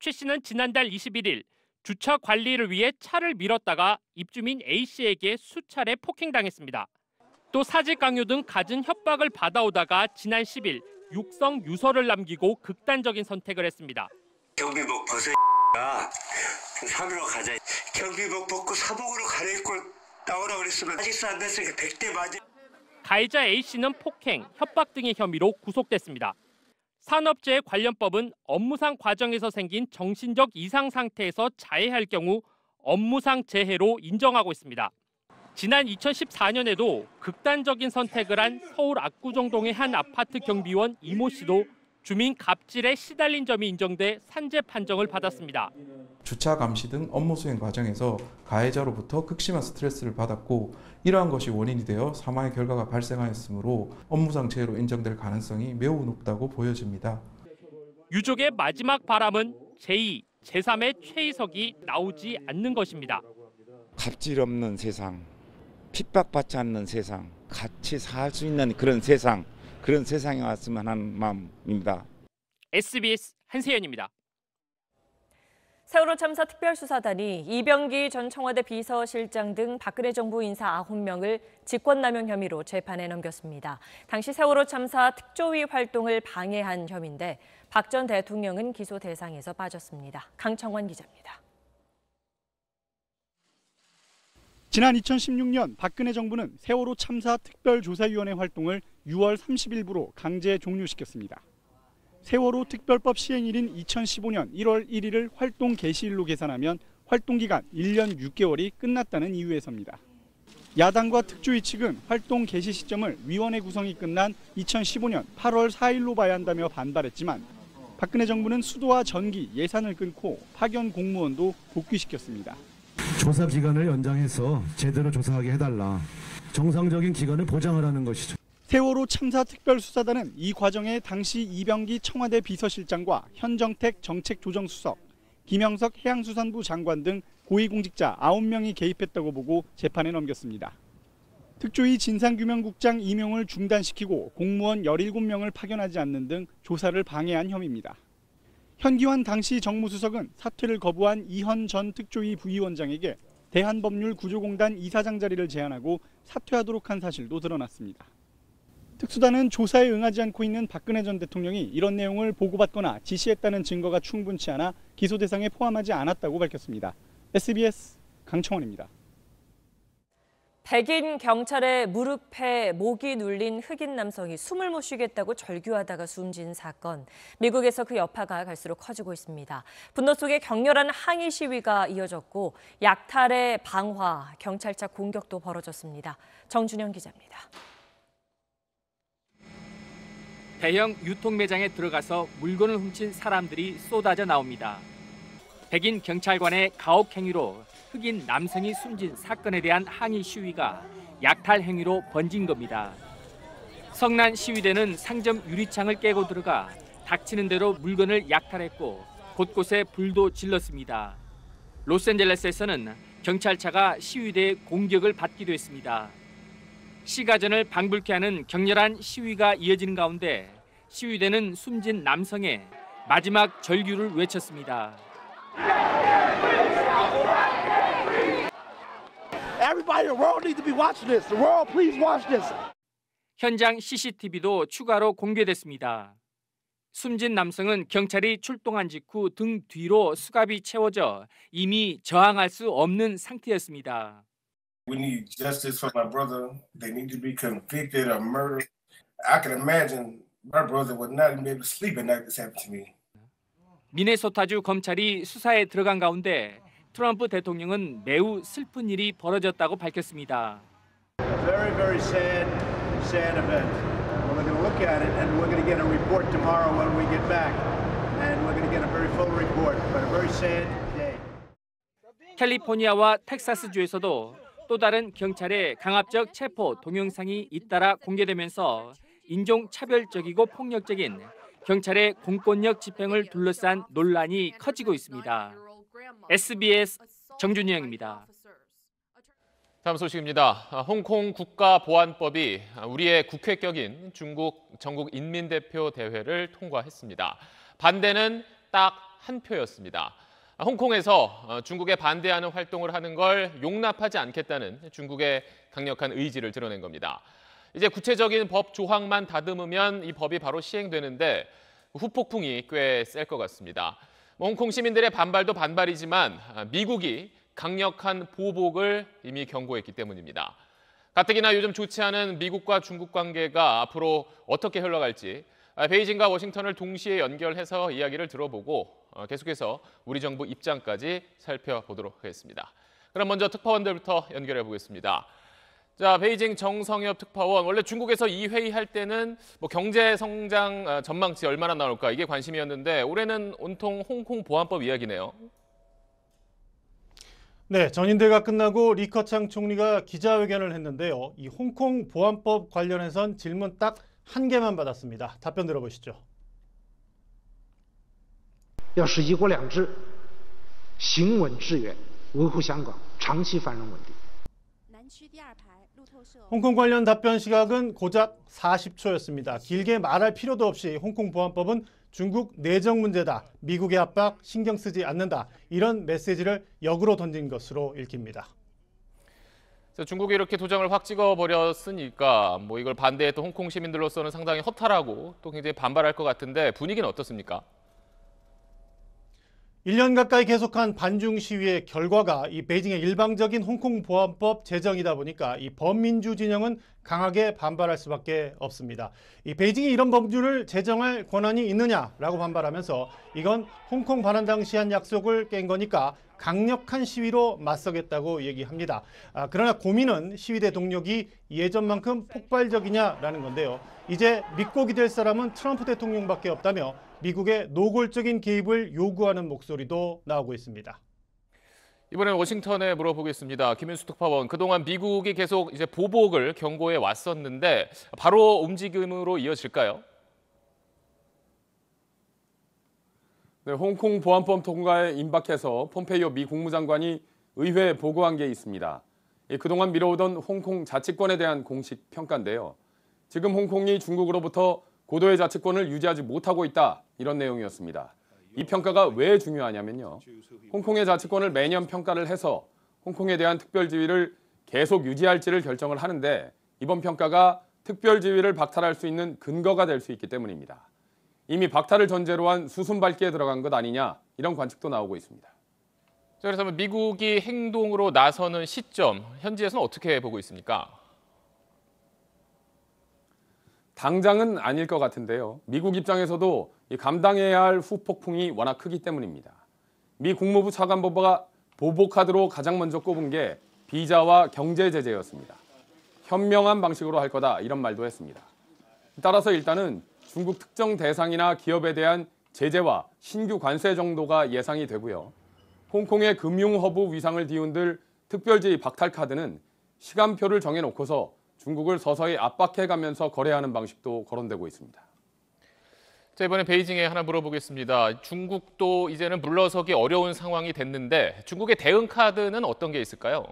Speaker 8: 최 씨는 지난달 21일 주차 관리를 위해 차를 밀었다가 입주민 A 씨에게 수차례 폭행당했습니다. 또 사직 강요 등 갖은 협박을 받아오다가 지난 10일 육성 유서를 남기고 극단적인 선택을 했습니다.
Speaker 10: 경비복 벗어 사무로 가자. 경비복 벗고 사복으로 갈아입고 나오라고 그랬으면 아직도 안 됐으니까 100대 맞아.
Speaker 8: 가해자 A 씨는 폭행, 협박 등의 혐의로 구속됐습니다. 산업재해 관련법은 업무상 과정에서 생긴 정신적 이상 상태에서 자해할 경우 업무상 재해로 인정하고 있습니다. 지난 2014년에도 극단적인 선택을 한 서울 압구정동의 한 아파트 경비원 이모 씨도 주민 갑질에 시달린 점이 인정돼 산재 판정을 받았습니다.
Speaker 11: 주차 감시 등 업무 수행 과정에서 가해자로부터 극심한 스트레스를 받았고 이러한 것이 원인이 되어 사망의 결과가 발생하였으므로 업무상 재해로 인정될 가능성이 매우 높다고 보여집니다.
Speaker 8: 유족의 마지막 바람은 제2, 제3의 최희석이 나오지 않는 것입니다.
Speaker 6: 갑질 없는 세상, 핍박받지 않는 세상, 같이 살 수 있는 그런 세상에 왔으면 하는 마음입니다.
Speaker 8: SBS 한세연입니다.
Speaker 2: 세월호 참사 특별수사단이 이병기 전 청와대 비서실장 등 박근혜 정부 인사 9명을 직권남용 혐의로 재판에 넘겼습니다. 당시 세월호 참사 특조위 활동을 방해한 혐의인데 박 전 대통령은 기소 대상에서 빠졌습니다. 강청원 기자입니다.
Speaker 12: 지난 2016년 박근혜 정부는 세월호 참사 특별조사위원회 활동을 6월 30일부로 강제 종료시켰습니다. 세월호 특별법 시행일인 2015년 1월 1일을 활동 개시일로 계산하면 활동기간 1년 6개월이 끝났다는 이유에서입니다. 야당과 특조위 측은 활동 개시 시점을 위원회 구성이 끝난 2015년 8월 4일로 봐야 한다며 반발했지만 박근혜 정부는 수도와 전기, 예산을 끊고 파견 공무원도 복귀시켰습니다.
Speaker 13: 조사 기간을 연장해서 제대로 조사하게 해달라. 정상적인 기간을 보장하라는 것이죠.
Speaker 12: 세월호 참사 특별수사단은 이 과정에 당시 이병기 청와대 비서실장과 현정택 정책조정수석, 김영석 해양수산부 장관 등 고위공직자 9명이 개입했다고 보고 재판에 넘겼습니다. 특조위 진상규명국장 임용을 중단시키고 공무원 17명을 파견하지 않는 등 조사를 방해한 혐의입니다. 현기환 당시 정무수석은 사퇴를 거부한 이현 전 특조위 부위원장에게 대한법률구조공단 이사장 자리를 제안하고 사퇴하도록 한 사실도 드러났습니다. 특수단은 조사에 응하지 않고 있는 박근혜 전 대통령이 이런 내용을 보고받거나 지시했다는 증거가 충분치 않아 기소 대상에 포함하지 않았다고 밝혔습니다. SBS 강청원입니다.
Speaker 2: 백인 경찰의 무릎에 목이 눌린 흑인 남성이 숨을 못 쉬겠다고 절규하다가 숨진 사건. 미국에서 그 여파가 갈수록 커지고 있습니다. 분노 속에 격렬한 항의 시위가 이어졌고 약탈의 방화, 경찰차 공격도 벌어졌습니다. 정준영 기자입니다.
Speaker 8: 대형 유통 매장에 들어가서 물건을 훔친 사람들이 쏟아져 나옵니다. 백인 경찰관의 가혹 행위로 흑인 남성이 숨진 사건에 대한 항의 시위가 약탈 행위로 번진 겁니다. 성난 시위대는 상점 유리창을 깨고 들어가 닥치는 대로 물건을 약탈했고 곳곳에 불도 질렀습니다. 로스앤젤레스에서는 경찰차가 시위대의 공격을 받기도 했습니다. 시가전을 방불케 하는 격렬한 시위가 이어지는 가운데 시위대는 숨진 남성의 마지막 절규를 외쳤습니다.
Speaker 14: Everybody in the world needs to be watching this. The world, please watch this.
Speaker 8: 현장 CCTV도 추가로 공개됐습니다. 숨진 남성은 경찰이 출동한 직후 등 뒤로 수갑이 채워져 이미 저항할 수 없는 상태였습니다.
Speaker 15: We need justice for my brother. They need to be convicted of murder. I can imagine my brother would not even be able to sleep at night if this happened to me.
Speaker 8: 미네소타주 검찰이 수사에 들어간 가운데 트럼프 대통령은 매우 슬픈 일이 벌어졌다고 밝혔습니다.
Speaker 16: Very, very sad event. We're going to look at it and we're going to get a report tomorrow when we get back. And we're going to get a very full report, but a very sad day.
Speaker 8: 캘리포니아와 텍사스주에서도 또 다른 경찰의 강압적 체포 동영상이 잇따라 공개되면서 인종차별적이고 폭력적인 경찰의 공권력 집행을 둘러싼 논란이 커지고 있습니다. SBS 정준영입니다.
Speaker 5: 다음 소식입니다. 홍콩 국가보안법이 우리의 국회격인 중국 전국인민대표 대회를 통과했습니다. 반대는 딱 한 표였습니다. 홍콩에서 중국에 반대하는 활동을 하는 걸 용납하지 않겠다는 중국의 강력한 의지를 드러낸 겁니다. 이제 구체적인 법 조항만 다듬으면 이 법이 바로 시행되는데 후폭풍이 꽤 셀 것 같습니다. 홍콩 시민들의 반발도 반발이지만 미국이 강력한 보복을 이미 경고했기 때문입니다. 가뜩이나 요즘 좋지 않은 미국과 중국 관계가 앞으로 어떻게 흘러갈지 베이징과 워싱턴을 동시에 연결해서 이야기를 들어보고 계속해서 우리 정부 입장까지 살펴보도록 하겠습니다. 그럼 먼저 특파원들부터 연결해 보겠습니다. 자, 베이징 정성엽 특파원, 원래 중국에서 이 회의할 때는 경제 성장 전망치 얼마나 나올까 이게 관심이었는데 올해는 온통 홍콩 보안법 이야기네요.
Speaker 17: 네, 전인대가 끝나고 리커창 총리가 기자회견을 했는데요. 이 홍콩 보안법 관련해선 질문 딱 한 개만 받았습니다. 답변 들어보시죠.
Speaker 18: 要实行一国两制
Speaker 1: 行稳致远，维护香港长期繁荣稳定。
Speaker 17: 홍콩 관련 답변 시각은 고작 40초였습니다. 길게 말할 필요도 없이 홍콩 보안법은 중국 내정 문제다, 미국의 압박 신경 쓰지 않는다, 이런 메시지를 역으로 던진 것으로 읽힙니다.
Speaker 5: 중국이 이렇게 도장을 확 찍어버렸으니까 뭐 이걸 반대했던 홍콩 시민들로서는 상당히 허탈하고 또 굉장히 반발할 것 같은데 분위기는 어떻습니까?
Speaker 17: 1년 가까이 계속한 반중 시위의 결과가 이 베이징의 일방적인 홍콩 보안법 제정이다 보니까 이 범민주 진영은 강하게 반발할 수밖에 없습니다. 이 베이징이 이런 법률을 제정할 권한이 있느냐라고 반발하면서 이건 홍콩 반환 당시 한 약속을 깬 거니까 강력한 시위로 맞서겠다고 얘기합니다. 그러나 고민은 시위대 동력이 예전만큼 폭발적이냐라는 건데요. 이제 믿고 기댈 사람은 트럼프 대통령밖에 없다며 미국의 노골적인 개입을 요구하는 목소리도 나오고 있습니다.
Speaker 5: 이번엔 워싱턴에 물어보겠습니다. 김윤수 특파원, 그동안 미국이 계속 이제 보복을 경고해 왔었는데 바로 움직임으로 이어질까요?
Speaker 28: 네, 홍콩 보안법 통과에 임박해서 폼페이오 미 국무장관이 의회에 보고한 게 있습니다. 그동안 미뤄오던 홍콩 자치권에 대한 공식 평가인데요. 지금 홍콩이 중국으로부터 고도의 자치권을 유지하지 못하고 있다, 이런 내용이었습니다. 이 평가가 왜 중요하냐면요. 홍콩의 자치권을 매년 평가를 해서 홍콩에 대한 특별지위를 계속 유지할지를 결정을 하는데 이번 평가가 특별지위를 박탈할 수 있는 근거가 될 수 있기 때문입니다. 이미 박탈을 전제로 한 수순밟기에 들어간 것 아니냐, 이런 관측도 나오고 있습니다.
Speaker 5: 그래서 미국이 행동으로 나서는 시점, 현지에서는 어떻게 보고 있습니까?
Speaker 28: 당장은 아닐 것 같은데요. 미국 입장에서도 감당해야 할 후폭풍이 워낙 크기 때문입니다. 미 국무부 차관보가 보복카드로 가장 먼저 꼽은 게 비자와 경제 제재였습니다. 현명한 방식으로 할 거다, 이런 말도 했습니다. 따라서 일단은 중국 특정 대상이나 기업에 대한 제재와 신규 관세 정도가 예상이 되고요. 홍콩의 금융허브 위상을 뒤흔들 특별지위 박탈 카드는 시간표를 정해놓고서 중국을 서서히 압박해가면서 거래하는 방식도 거론되고 있습니다.
Speaker 5: 자, 이번에 베이징에 하나 물어보겠습니다. 중국도 이제는 물러서기 어려운 상황이 됐는데 중국의 대응 카드는 어떤 게 있을까요?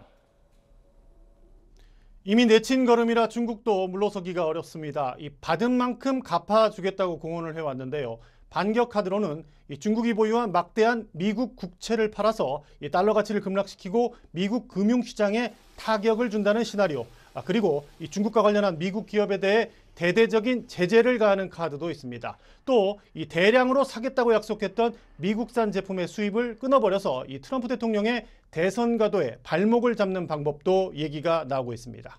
Speaker 17: 이미 내친 걸음이라 중국도 물러서기가 어렵습니다. 이 받은 만큼 갚아주겠다고 공언을 해왔는데요. 반격 카드로는 중국이 보유한 막대한 미국 국채를 팔아서 달러 가치를 급락시키고 미국 금융시장에 타격을 준다는 시나리오. 그리고 이 중국과 관련한 미국 기업에 대해 대대적인 제재를 가하는 카드도 있습니다. 또 이 대량으로 사겠다고 약속했던 미국산 제품의 수입을 끊어버려서 이 트럼프 대통령의 대선 가도에 발목을 잡는 방법도 얘기가 나오고 있습니다.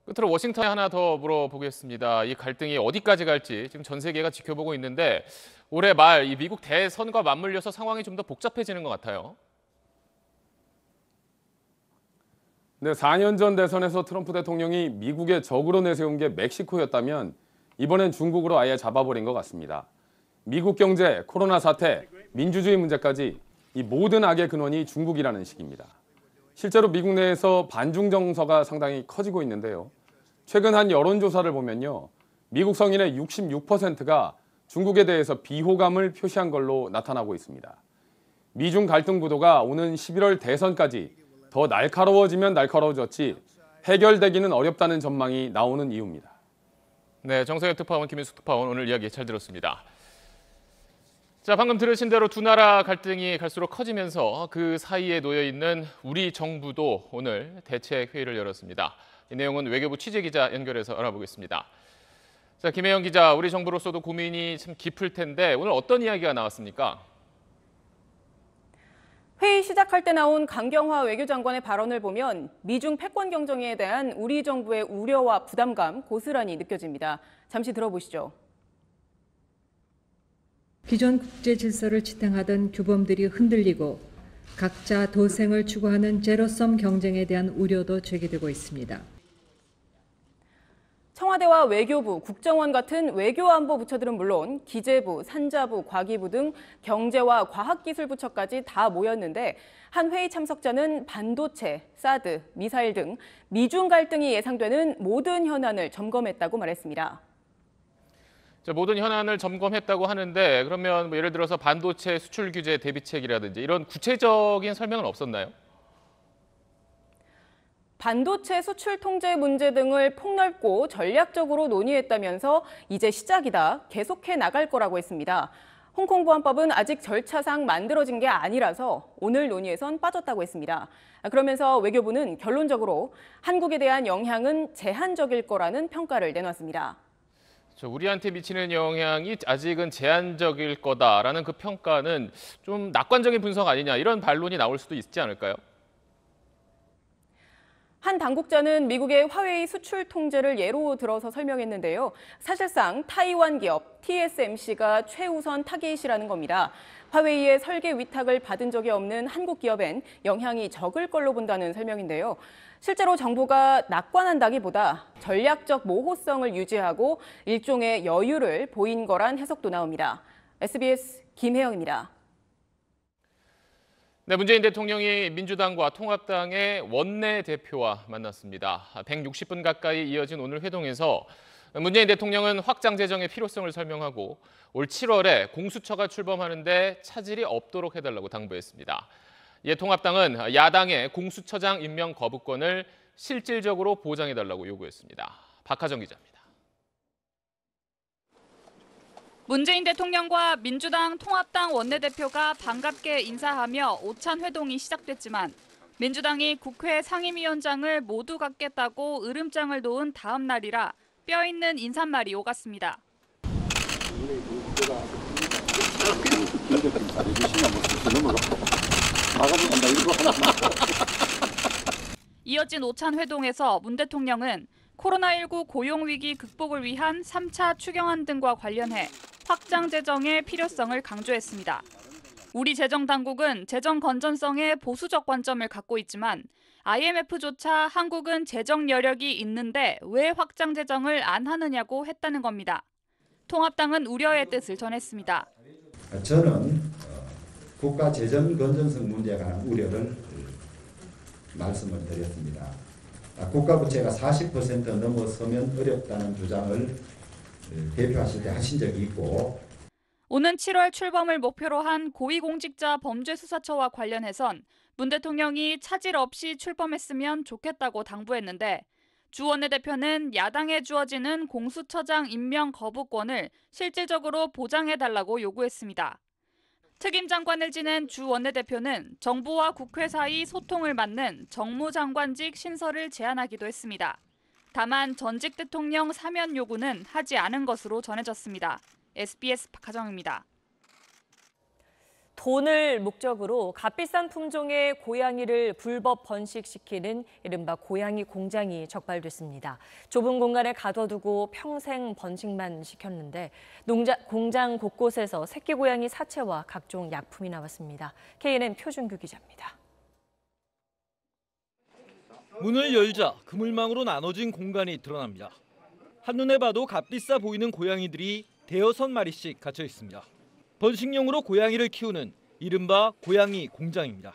Speaker 5: 끝으로 워싱턴에 하나 더 물어보겠습니다. 이 갈등이 어디까지 갈지 지금 전 세계가 지켜보고 있는데 올해 말 이 미국 대선과 맞물려서 상황이 좀 더 복잡해지는 것 같아요.
Speaker 28: 네, 4년 전 대선에서 트럼프 대통령이 미국의 적으로 내세운 게 멕시코였다면 이번엔 중국으로 아예 잡아버린 것 같습니다. 미국 경제, 코로나 사태, 민주주의 문제까지 이 모든 악의 근원이 중국이라는 식입니다. 실제로 미국 내에서 반중 정서가 상당히 커지고 있는데요. 최근 한 여론조사를 보면요. 미국 성인의 66%가 중국에 대해서 비호감을 표시한 걸로 나타나고 있습니다. 미중 갈등 구도가 오는 11월 대선까지 더 날카로워지면 날카로워졌지 해결되기는 어렵다는 전망이 나오는 이유입니다.
Speaker 5: 네, 정세현 특파원, 김윤수 특파원 오늘 이야기 잘 들었습니다. 자, 방금 들으신 대로 두 나라 갈등이 갈수록 커지면서 그 사이에 놓여 있는 우리 정부도 오늘 대책 회의를 열었습니다. 이 내용은 외교부 취재기자 연결해서 알아보겠습니다. 자, 김혜영 기자, 우리 정부로서도 고민이 참 깊을 텐데 오늘 어떤 이야기가 나왔습니까?
Speaker 18: 회의 시작할 때 나온 강경화 외교장관의 발언을 보면 미중 패권 경쟁에 대한 우리 정부의 우려와 부담감 고스란히 느껴집니다. 잠시 들어보시죠.
Speaker 19: 기존 국제 질서를 지탱하던 규범들이 흔들리고 각자 도생을 추구하는 제로섬 경쟁에 대한 우려도 제기되고 있습니다.
Speaker 18: 청와대와 외교부, 국정원 같은 외교안보 부처들은 물론 기재부, 산자부, 과기부 등 경제와 과학기술부처까지 다 모였는데 한 회의 참석자는 반도체, 사드, 미사일 등 미중 갈등이 예상되는 모든 현안을 점검했다고 말했습니다.
Speaker 5: 모든 현안을 점검했다고 하는데 그러면 뭐 예를 들어서 반도체 수출 규제 대비책이라든지 이런 구체적인 설명은 없었나요?
Speaker 18: 반도체 수출 통제 문제 등을 폭넓고 전략적으로 논의했다면서 이제 시작이다, 계속해 나갈 거라고 했습니다. 홍콩 보안법은 아직 절차상 만들어진 게 아니라서 오늘 논의에선 빠졌다고 했습니다. 그러면서 외교부는 결론적으로 한국에 대한 영향은 제한적일 거라는 평가를 내놨습니다.
Speaker 5: 우리한테 미치는 영향이 아직은 제한적일 거다라는 그 평가는 좀 낙관적인 분석 아니냐 이런 반론이 나올 수도 있지 않을까요?
Speaker 18: 한 당국자는 미국의 화웨이 수출 통제를 예로 들어서 설명했는데요. 사실상 타이완 기업 TSMC가 최우선 타깃이라는 겁니다. 화웨이의 설계 위탁을 받은 적이 없는 한국 기업엔 영향이 적을 걸로 본다는 설명인데요. 실제로 정부가 낙관한다기보다 전략적 모호성을 유지하고 일종의 여유를 보인 거란 해석도 나옵니다. SBS 김혜영입니다.
Speaker 5: 네, 문재인 대통령이 민주당과 통합당의 원내대표와 만났습니다. 160분 가까이 이어진 오늘 회동에서 문재인 대통령은 확장 재정의 필요성을 설명하고 올 7월에 공수처가 출범하는데 차질이 없도록 해달라고 당부했습니다. 이에 통합당은 야당의 공수처장 임명 거부권을 실질적으로 보장해달라고 요구했습니다. 박하정 기자입니다.
Speaker 3: 문재인 대통령과 민주당 통합당 원내대표가 반갑게 인사하며 오찬 회동이 시작됐지만 민주당이 국회 상임위원장을 모두 갖겠다고 으름장을 놓은 다음 날이라 뼈있는 인사말이 오갔습니다. 이어진 오찬 회동에서 문 대통령은 코로나19 고용위기 극복을 위한 3차 추경안 등과 관련해 확장 재정의 필요성을 강조했습니다. 우리 재정당국은 재정 건전성에 보수적 관점을 갖고 있지만 IMF조차 한국은 재정 여력이 있는데 왜 확장 재정을 안 하느냐고 했다는 겁니다. 통합당은 우려의 뜻을 전했습니다.
Speaker 20: 저는 국가 재정 건전성 문제에 관한 우려를 말씀을 드렸습니다. 국가 부채가 40% 넘어서면 어렵다는 주장을 대표하실 때 하신 적이 있고
Speaker 3: 오는 7월 출범을 목표로 한 고위공직자 범죄수사처와 관련해선 문 대통령이 차질 없이 출범했으면 좋겠다고 당부했는데 주 원내대표는 야당에 주어지는 공수처장 임명 거부권을 실질적으로 보장해달라고 요구했습니다. 특임 장관을 지낸 주 원내대표는 정부와 국회 사이 소통을 맡는 정무장관직 신설을 제안하기도 했습니다. 다만 전직 대통령 사면 요구는 하지 않은 것으로 전해졌습니다. SBS 박하정입니다.
Speaker 2: 돈을 목적으로 값비싼 품종의 고양이를 불법 번식시키는 이른바 고양이 공장이 적발됐습니다. 좁은 공간에 가둬두고 평생 번식만 시켰는데 공장 곳곳에서 새끼 고양이 사체와 각종 약품이 나왔습니다. KNN 표준규 기자입니다.
Speaker 21: 문을 열자 그물망으로 나눠진 공간이 드러납니다. 한눈에 봐도 값비싸 보이는 고양이들이 대여섯 마리씩 갇혀 있습니다. 번식용으로 고양이를 키우는 이른바 고양이 공장입니다.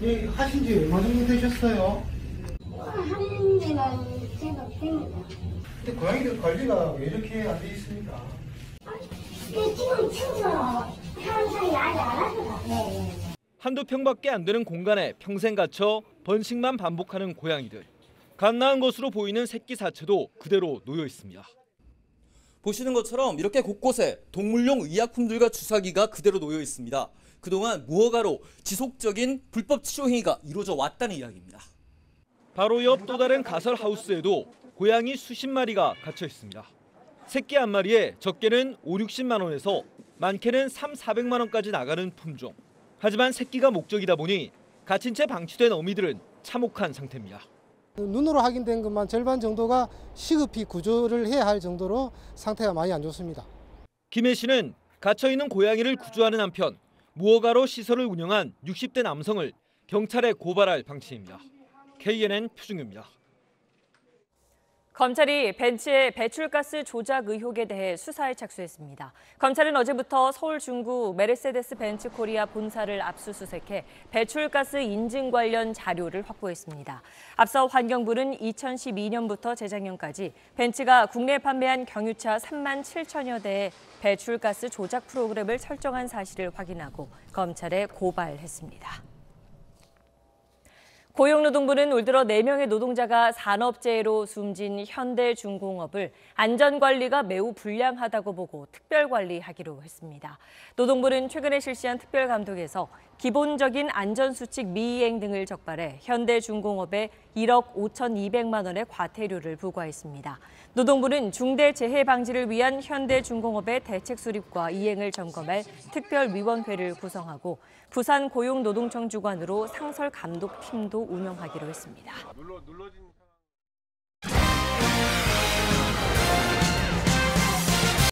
Speaker 9: 예, 하신 지 얼마 정도 되셨어요?
Speaker 22: 하는 지가 제법 됩니다.
Speaker 9: 근데 고양이들 관리가 왜 이렇게 안 돼 있습니까?
Speaker 22: 지금 청소 사람들이 아직 안 하더라고요.
Speaker 21: 한두 평밖에 안 되는 공간에 평생 갇혀 번식만 반복하는 고양이들. 갓 낳은 것으로 보이는 새끼 사체도 그대로 놓여 있습니다.
Speaker 23: 보시는 것처럼 이렇게 곳곳에 동물용 의약품들과 주사기가 그대로 놓여 있습니다. 그동안 무허가로 지속적인 불법 치료 행위가 이루어져 왔다는 이야기입니다.
Speaker 21: 바로 옆 또 다른 가설 하우스에도 고양이 수십 마리가 갇혀 있습니다. 새끼 한 마리에 적게는 5-60만 원에서 많게는 300-400만 원까지 나가는 품종. 하지만 새끼가 목적이다 보니 갇힌 채 방치된 어미들은 참혹한 상태입니다.
Speaker 24: 눈으로 확인된 것만 절반 정도가 시급히 구조를 해야 할 정도로 상태가 많이 안 좋습니다.
Speaker 21: 김혜 씨는 갇혀있는 고양이를 구조하는 한편 무허가로 시설을 운영한 60대 남성을 경찰에 고발할 방침입니다. KNN 표준규입니다.
Speaker 2: 검찰이 벤츠의 배출가스 조작 의혹에 대해 수사에 착수했습니다. 검찰은 어제부터 서울 중구 메르세데스 벤츠 코리아 본사를 압수수색해 배출가스 인증 관련 자료를 확보했습니다. 앞서 환경부는 2012년부터 재작년까지 벤츠가 국내에 판매한 경유차 3만 7천여 대의 배출가스 조작 프로그램을 설정한 사실을 확인하고 검찰에 고발했습니다. 고용노동부는 올 들어 4명의 노동자가 산업재해로 숨진 현대중공업을 안전관리가 매우 불량하다고 보고 특별관리하기로 했습니다. 노동부는 최근에 실시한 특별감독에서 기본적인 안전수칙 미이행 등을 적발해 현대중공업에 1억 5,200만 원의 과태료를 부과했습니다. 노동부는 중대재해 방지를 위한 현대중공업의 대책 수립과 이행을 점검할 특별위원회를 구성하고 부산 고용노동청 주관으로 상설 감독팀도 운영하기로 했습니다.